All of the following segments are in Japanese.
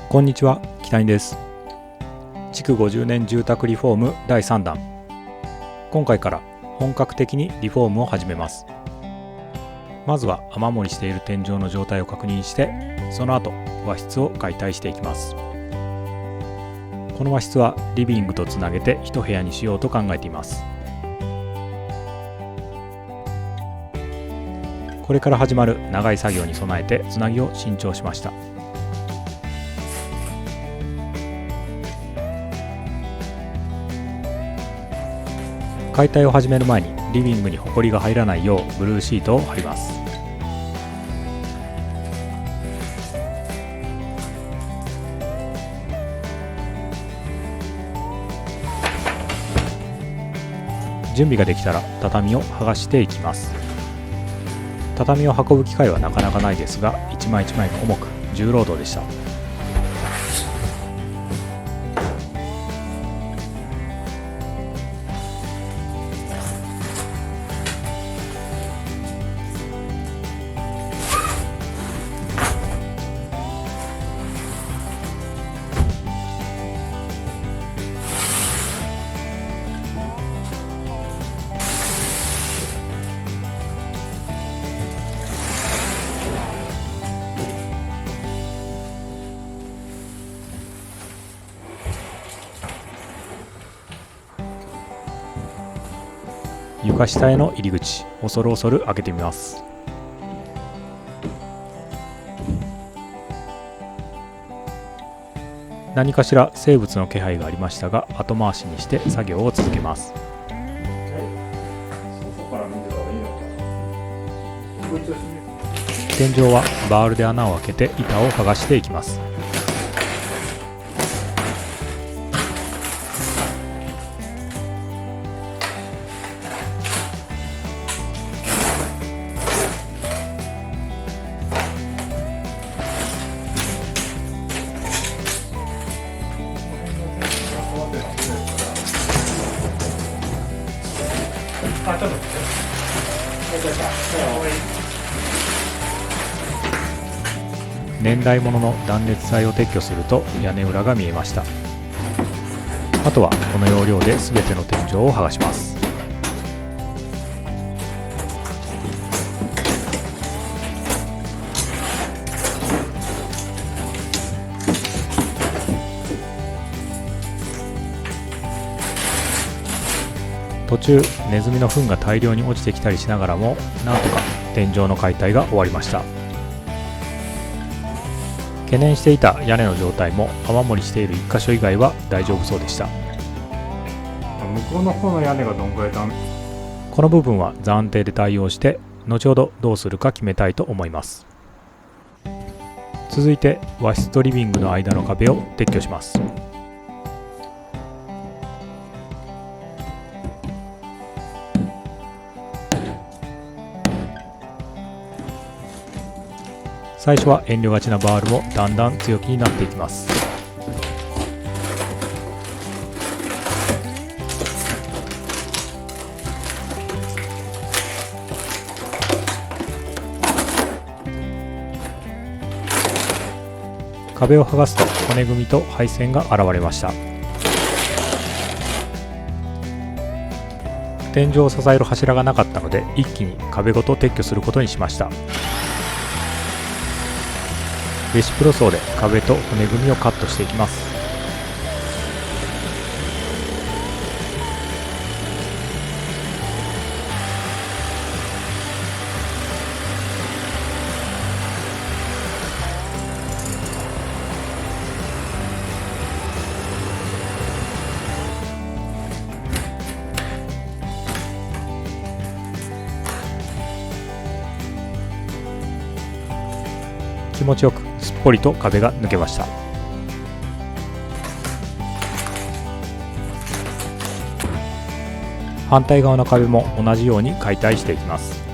こんにちは、北谷です。築50年住宅リフォーム第3弾。今回から本格的にリフォームを始めます。まずは雨漏りしている天井の状態を確認して、その後和室を解体していきます。この和室はリビングとつなげて一部屋にしようと考えています。これから始まる長い作業に備えてつなぎを新調しました。解体を始める前にリビングにホコリが入らないようブルーシートを貼ります。準備ができたら畳を剥がしていきます。畳を運ぶ機会はなかなかないですが、一枚一枚が重く重労働でした。床下への入り口、恐る恐る開けてみます。何かしら生物の気配がありましたが、後回しにして作業を続けます。天井はバールで穴を開けて板を剥がしていきます。年代物の断熱材を撤去すると屋根裏が見えました。あとはこの要領で全ての天井を剥がします。途中ネズミの糞が大量に落ちてきたりしながらも、なんとか天井の解体が終わりました。懸念していた屋根の状態も雨漏りしている1箇所以外は大丈夫そうでした。向こうの方の屋根がどんくらいこの部分は暫定で対応して、後ほどどうするか決めたいと思います。続いて和室とリビングの間の壁を撤去します。最初は遠慮がちなバールもだんだん強気になっていきます。壁を剥がすと骨組みと配線が現れました。天井を支える柱がなかったので、一気に壁ごと撤去することにしました。ベシプロソーで壁と骨組みをカットしていきます。気持ちよくすっぽりと壁が抜けました。反対側の壁も同じように解体していきます。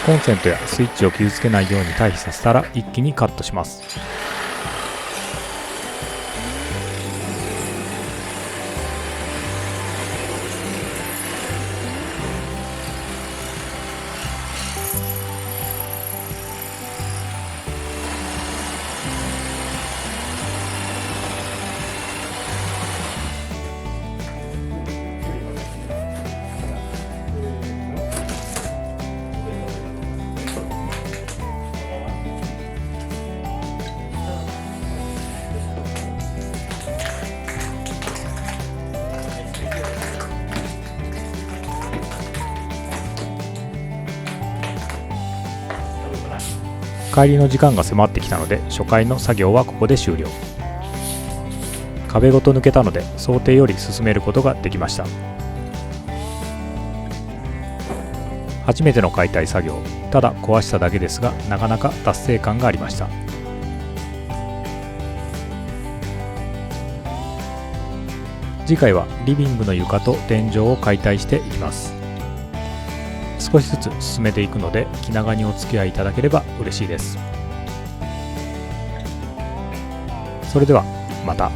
コンセントやスイッチを傷つけないように退避させたら一気にカットします。帰りの時間が迫ってきたので初回の作業はここで終了。壁ごと抜けたので想定より進めることができました。初めての解体作業、ただ壊しただけですがなかなか達成感がありました。次回はリビングの床と天井を解体していきます。少しずつ進めていくので気長にお付き合いいただければ嬉しいです。それではまた。